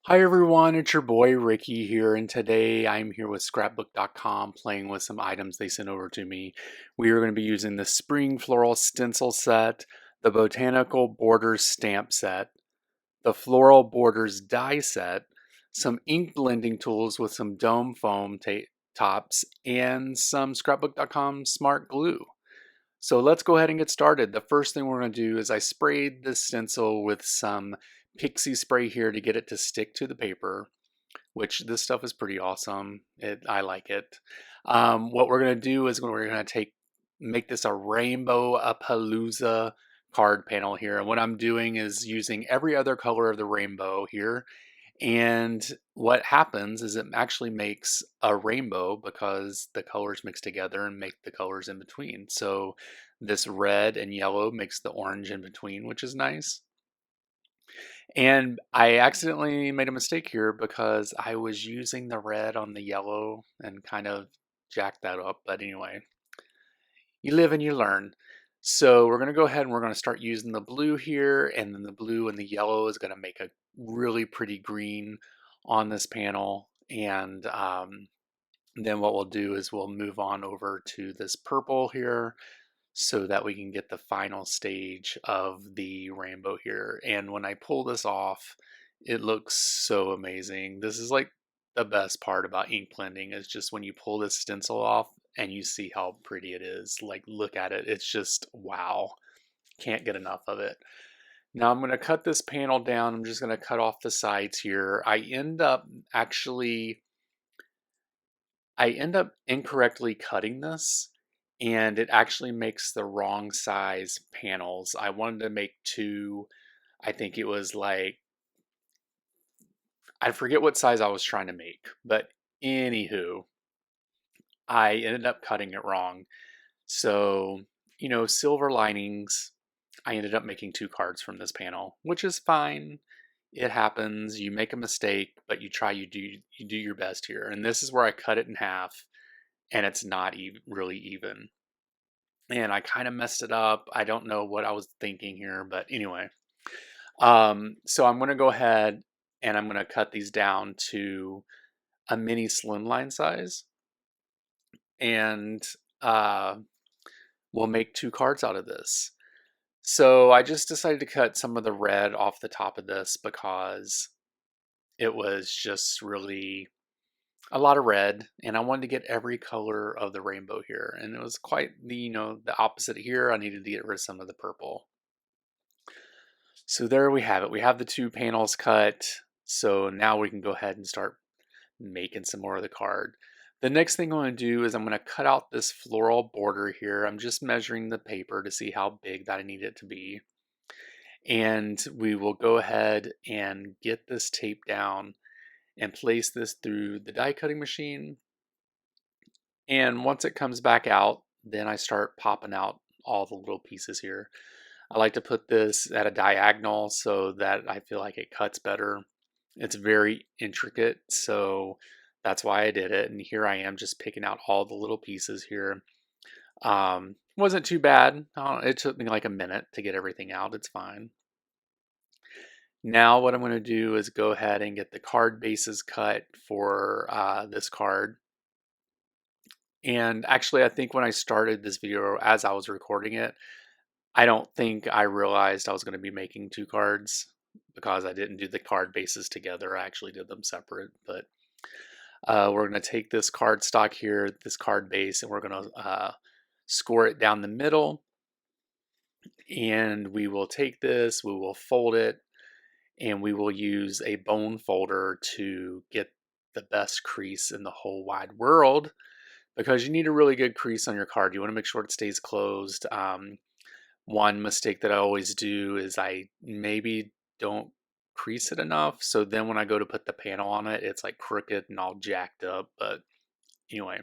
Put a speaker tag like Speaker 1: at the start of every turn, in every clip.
Speaker 1: Hi everyone, it's your boy Ricky here, and today I'm here with scrapbook.com playing with some items they sent over to me. We are going to be using the Spring Floral Stencil set, the Botanical Borders stamp set, the Floral Borders die set, some ink blending tools with some dome foam tops, and some scrapbook.com smart glue. So let's go ahead and get started. The first thing we're going to do is I sprayed the stencil with some pixie spray here to get it to stick to the paper, which this stuff is pretty awesome. I like it. What we're going to do is we're going to make this a rainbow palooza card panel here. And what I'm doing is using every other color of the rainbow here, and what happens is it actually makes a rainbow because the colors mix together and make the colors in between. So this red and yellow makes the orange in between, which is nice. And I accidentally made a mistake here because I was using the red on the yellow and kind of jacked that up. But anyway, you live and you learn. So we're going to go ahead and we're going to start using the blue here, and then the blue and the yellow is going to make a really pretty green on this panel. And then what we'll do is we'll move on over to this purple here so that we can get the final stage of the rainbow here. And when I pull this off, it looks so amazing. This is like the best part about ink blending is just when you pull this stencil off and you see how pretty it is. Like, look at it. It's just wow. Can't get enough of it. Now I'm going to cut this panel down. I'm just going to cut off the sides here. I end up incorrectly cutting this, and it actually makes the wrong size panels. I wanted to make two. I think it was like, I forget what size I was trying to make, but anywho, I ended up cutting it wrong. So, silver linings. I ended up making two cards from this panel, which is fine. It happens. You make a mistake, but you do your best here. And this is where I cut it in half, and it's not really even. And I kind of messed it up. I don't know what I was thinking here, but anyway. So I'm going to go ahead and I'm going to cut these down to a mini slimline size, and uh, we'll make two cards out of this. So I just decided to cut some of the red off the top of this because it was just really a lot of red, and I wanted to get every color of the rainbow here. And it was quite the opposite here. I needed to get rid of some of the purple. So there we have it. We have the two panels cut. So now we can go ahead and start making some more of the card. The next thing I'm going to do is I'm going to cut out this floral border here. I'm just measuring the paper to see how big that I need it to be. And we will go ahead and get this tape down and place this through the die cutting machine. And once it comes back out, then I start popping out all the little pieces here. I like to put this at a diagonal so that I feel like it cuts better. It's very intricate, so that's why I did it. And here I am just picking out all the little pieces here. Wasn't too bad. It took me like a minute to get everything out. It's fine. Now what I'm going to do is go ahead and get the card bases cut for this card. And actually, I think when I started this video, as I was recording it, I don't think I realized I was going to be making two cards because I didn't do the card bases together. I actually did them separate. But we're going to take this card stock here, this card base, and we're going to score it down the middle. And we will take this, we will fold it, and we will use a bone folder to get the best crease in the whole wide world, because you need a really good crease on your card. You want to make sure it stays closed. One mistake that I always do is I maybe don't crease it enough, so then when I go to put the panel on it, it's like crooked and all jacked up. But anyway,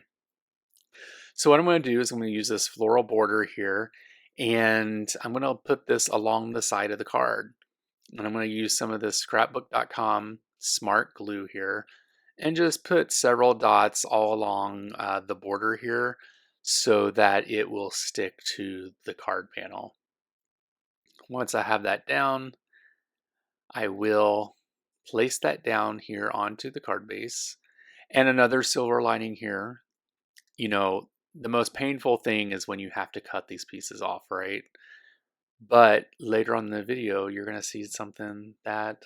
Speaker 1: so what I'm going to do is I'm going to use this floral border here, and I'm going to put this along the side of the card. And I'm going to use some of this scrapbook.com smart glue here and just put several dots all along the border here so that it will stick to the card panel. Once I have that down, I will place that down here onto the card base. And another silver lining here, you know, the most painful thing is when you have to cut these pieces off, right? But later on in the video, you're going to see something that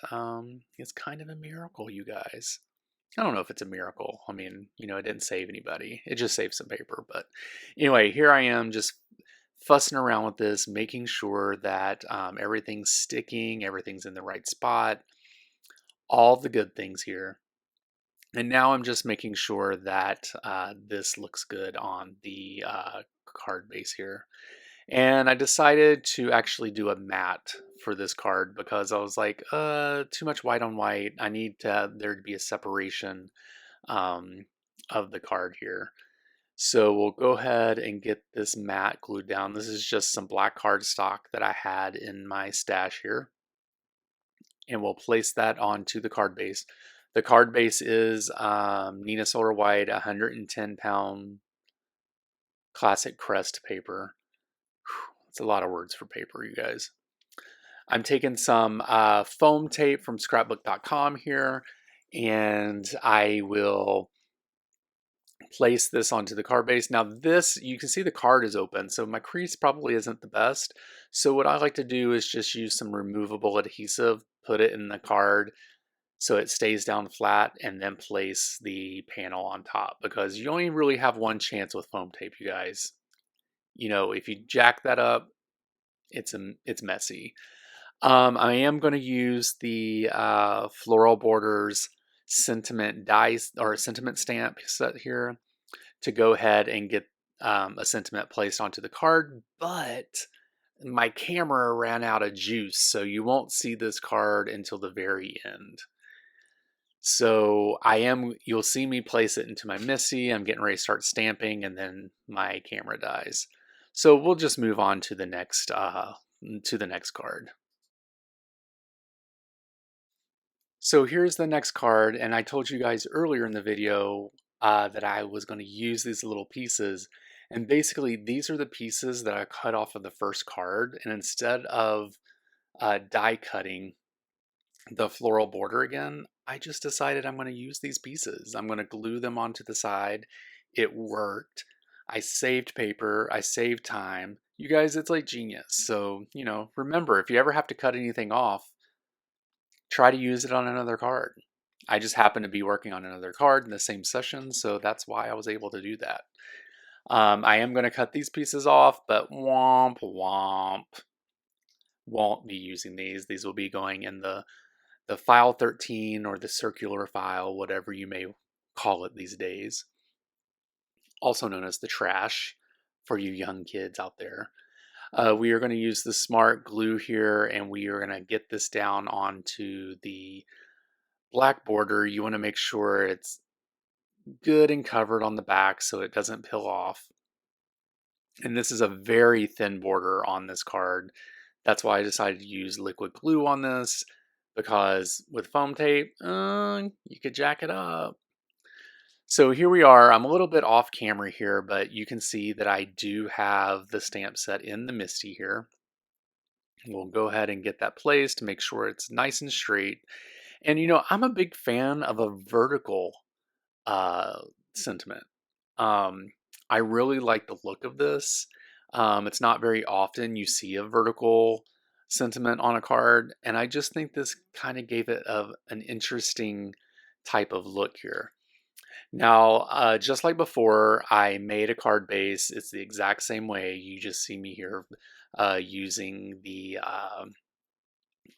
Speaker 1: is kind of a miracle, you guys. I don't know if it's a miracle. I mean, you know, it didn't save anybody. It just saved some paper. But anyway, here I am just fussing around with this, making sure that everything's sticking, everything's in the right spot, all the good things here. And now I'm just making sure that this looks good on the card base here. And I decided to actually do a matte for this card because I was like, too much white on white. I need there to be a separation of the card here. So we'll go ahead and get this matte glued down. This is just some black cardstock that I had in my stash here. And we'll place that onto the card base. The card base is Nina Solar White 110-pound classic crest paper. It's a lot of words for paper, you guys. I'm taking some foam tape from scrapbook.com here, and I will place this onto the card base. Now this, you can see the card is open, so my crease probably isn't the best. So what I like to do is just use some removable adhesive, put it in the card so it stays down flat, and then place the panel on top, because you only really have one chance with foam tape, you guys. You know, if you jack that up, it's messy. I am going to use the Floral Borders sentiment dice or sentiment stamp set here to go ahead and get a sentiment placed onto the card, but my camera ran out of juice, so you won't see this card until the very end. So you'll see me place it into my Missy. I'm getting ready to start stamping, and then my camera dies. So we'll just move on to the next card. So here's the next card, and I told you guys earlier in the video that I was going to use these little pieces, and basically these are the pieces that I cut off of the first card, and instead of die cutting the floral border again, I just decided I'm going to use these pieces. I'm going to glue them onto the side. It worked. I saved paper. I saved time. You guys, it's like genius. So, you know, remember, if you ever have to cut anything off, try to use it on another card. I just happened to be working on another card in the same session, so that's why I was able to do that. I am going to cut these pieces off, but womp womp. Won't be using these. These will be going in the file 13 or the circular file, whatever you may call it these days. Also known as the trash for you young kids out there. We are going to use the smart glue here, and we are going to get this down onto the black border. You want to make sure it's good and covered on the back so it doesn't peel off. And this is a very thin border on this card. That's why I decided to use liquid glue on this, because with foam tape, you could jack it up. So here we are. I'm a little bit off camera here, but you can see that I do have the stamp set in the Misty here. We'll go ahead and get that placed to make sure it's nice and straight. And you know, I'm a big fan of a vertical sentiment. I really like the look of this. It's not very often you see a vertical sentiment on a card, and I just think this kind of gave it an interesting type of look here. Now, just like before, I made a card base. It's the exact same way. You just see me here using the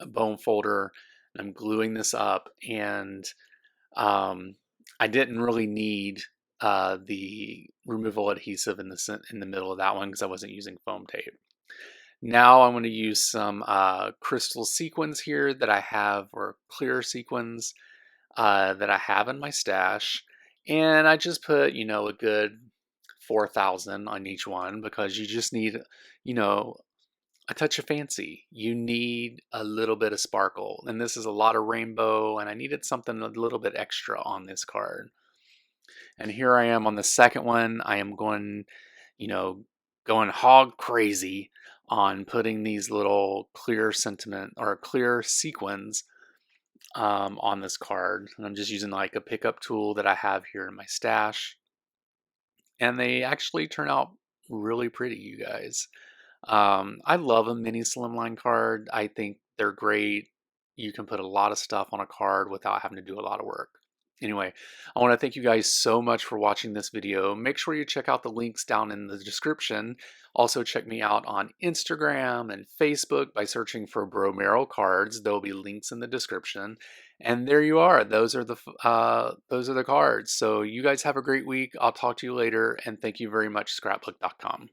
Speaker 1: bone folder. I'm gluing this up, and I didn't really need the removal adhesive in the middle of that one because I wasn't using foam tape. Now I'm going to use some crystal sequins here that I have, or clear sequins that I have in my stash. And I just put, you know, a good 4,000 on each one, because you just need, you know, a touch of fancy. You need a little bit of sparkle. And this is a lot of rainbow, and I needed something a little bit extra on this card. And here I am on the second one. I am going, you know, going hog crazy on putting these little clear sentiment or clear sequins on this card. And I'm just using like a pickup tool that I have here in my stash. And they actually turn out really pretty, you guys. I love a mini slimline card. I think they're great. You can put a lot of stuff on a card without having to do a lot of work. Anyway, I want to thank you guys so much for watching this video. Make sure you check out the links down in the description. Also, check me out on Instagram and Facebook by searching for Bromero Cards. There'll be links in the description. And there you are. Those are the cards. So you guys have a great week. I'll talk to you later, and thank you very much, scrapbook.com.